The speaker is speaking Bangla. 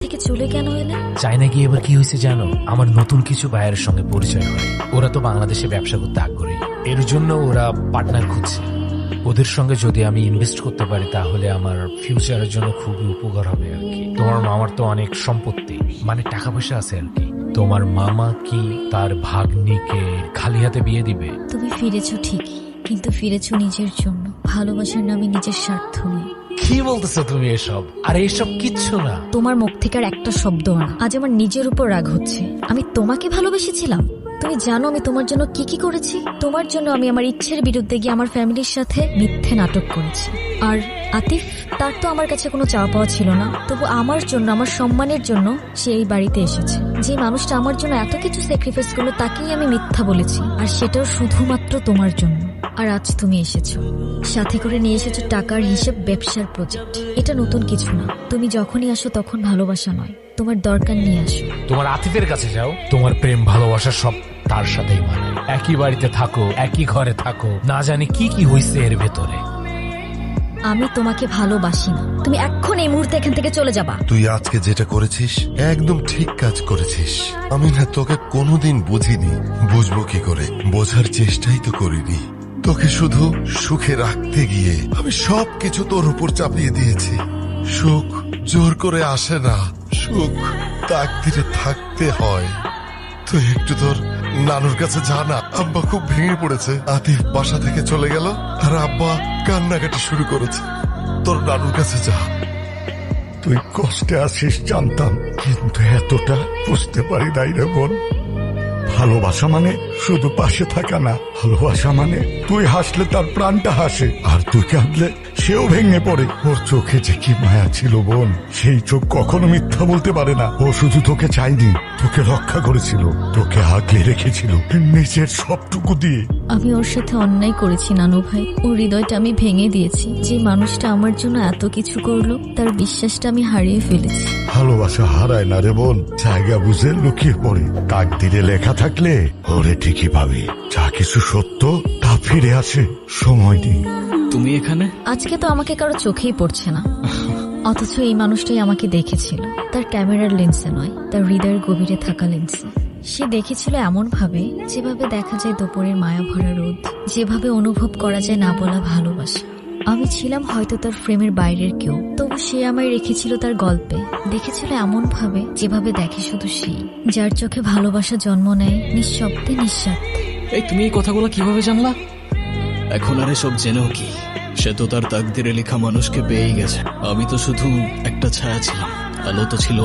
থেকে চলে কেন এলে? চায়না গিয়ে এবার কি হয়েছে জানো, আমার নতুন কিছু বায়ের সঙ্গে পরিচয় হয়। ওরা তো বাংলাদেশে ব্যবসা করতে আগ্রহী, এর জন্য ওরা পার্টনার খুঁজছে। ওদের সঙ্গে যদি আমি ইনভেস্ট করতে পারি তাহলে আমার ফিউচারের জন্য খুবই উপকার হবে আর কি। তোমার মামার তো অনেক সম্পত্তি, মানে টাকা পয়সা আছে আর কি। তোমার মামা কি তার ভাগ্নিকে খালি হাতে বিয়ে দিবে? তুমি ফিরেছো ঠিকই, কিন্তু ফিরেছো নিজের জন্য, ভালোবাসার নামে নিজের স্বার্থ নিয়ে। কি বলতেছো তুমি এসব? আর এসব কিচ্ছু না। তোমার মুখ থেকে আর একটা শব্দ না। আজ আমার নিজের উপর রাগ হচ্ছে। আমি তোমাকে ভালোবেসেছিলাম। তুমি জানো আমি তোমার জন্য কি কি করেছি? তোমার জন্য আমি আমার ইচ্ছের বিরুদ্ধে গিয়ে আমার ফ্যামিলির সাথে মিথ্যে নাটক করেছি। আর আতিফ, তার তো আমার কাছে কোনো চাওয়া পাওয়া ছিল না, তবু আমার জন্য, আমার সম্মানের জন্য সে এই বাড়িতে এসেছে। যে মানুষটা আমার জন্য এত কিছু স্যাক্রিফাইস করলো তাকেই আমি মিথ্যা বলেছি, আর সেটাও শুধুমাত্র তোমার জন্য। আর আজ তুমি এসেছো, সাথে করে নিয়ে এসেছো টাকার হিসেব, ব্যবসার প্রজেক্ট। এটা নতুন কিছু না। তুমি যখনই আসো তখন ভালোবাসা নয়, তোমার দরকার নিয়ে আসো। তোমার আতিফের কাছে যাও, তোমার প্রেম ভালোবাসা সব তার সাথেই মানে। একই বাড়িতে থাকো, একই ঘরে থাকো, না জানি কি কি হয়েছে এর ভেতরে। আমি তোমাকে ভালোবাসি না। তুমি এখন এই মুহূর্তে এখান থেকে চলে যাবা। তুই আজকে যেটা করেছিস একদম ঠিক কাজ করেছিস। আমি না তোকে কোনোদিন বুঝিনি, বুঝবো কি করে, বোঝার চেষ্টাই তো করিনি। তোকে শুধু সুখে রাখতে গিয়ে আমি সবকিছু তোর উপর চাপিয়ে দিয়েছি। সুখ জোর করে আসে না, সুখ তাকদিরে থাকতে হয়। তুই একটু তোর নানুর কাছে যা না। আব্বা খুব ভেঙে পড়েছে। আতিফ বাসা থেকে চলে গেল আর আব্বা কান্নাকাটি শুরু করেছে। তোর নানুর কাছে যা। তুই কষ্টে আছিস জানতাম, কিন্তু এতটা বুঝতে পারি নাই রে বোন। ভালোবাসা মানে শুধু পাশে থাকা না, ভালোবাসা মানে তুই হাসলে তার প্রাণটা হাসে, আর তুই কাঁদলে সেও ভেঙে পড়ে। ওর চোখে যে কি মায়া ছিল বোন, সেই চোখ কখনো মিথ্যা বলতে পারে না। ও শুধু তোকে চাইনি, তোকে রক্ষা করেছিল, তোকে আগলে রেখেছিল নিজের সবটুকু দিয়ে। আমি ওর সাথে অন্যায় করেছি নানু ভাই। ওর হৃদয়টা আমি ভেঙে দিয়েছি। যে মানুষটা আমার জন্য এত কিছু করলো, তার বিশ্বাসটা আমি হারিয়ে ফেলেছি। ভালোবাসা হারায় না রে বোন, জায়গা বুঝে লুকিয়ে পড়ে। তাকদিরে লেখা থাকলে ওরে ঠিকই পাবে। যা কিছু সত্য তা ফিরে আসে, সময় নেই। তুমি এখানে? আজকে তো আমাকে কারো চোখেই পড়ছে না, অথচ এই মানুষটাই আমাকে দেখেছিল। তার ক্যামেরার লেন্সে নয়, তার হৃদয়ের গভীরে থাকা লেন্সে। সে দেখেছিল এমন ভাবে যেভাবে দেখা যায় দুপুরের মায়া ভরা রোদ, যেভাবে অনুভব করা যায় না বলা ভালোবাসা। আমি ছিলাম হয়তো তার ফ্রেমের বাইরের কেউ, তবু সে আমায় রেখেছিল তার গল্পে। দেখেছিল এমন ভাবে যেভাবে দেখে শুধু সেই, যার চোখে ভালোবাসা জন্ম নেয় নিঃশব্দে, নিঃস্বার্থে। এই তুমি এই কথাগুলো কিভাবে জানলা? এখন আর এসব জেনেও কি? সে তো তার তাকদিরে লেখা মানুষকে পেয়েই গেছে। আমি তো শুধু একটা ছায়া ছিলাম, আলো তো ছিল।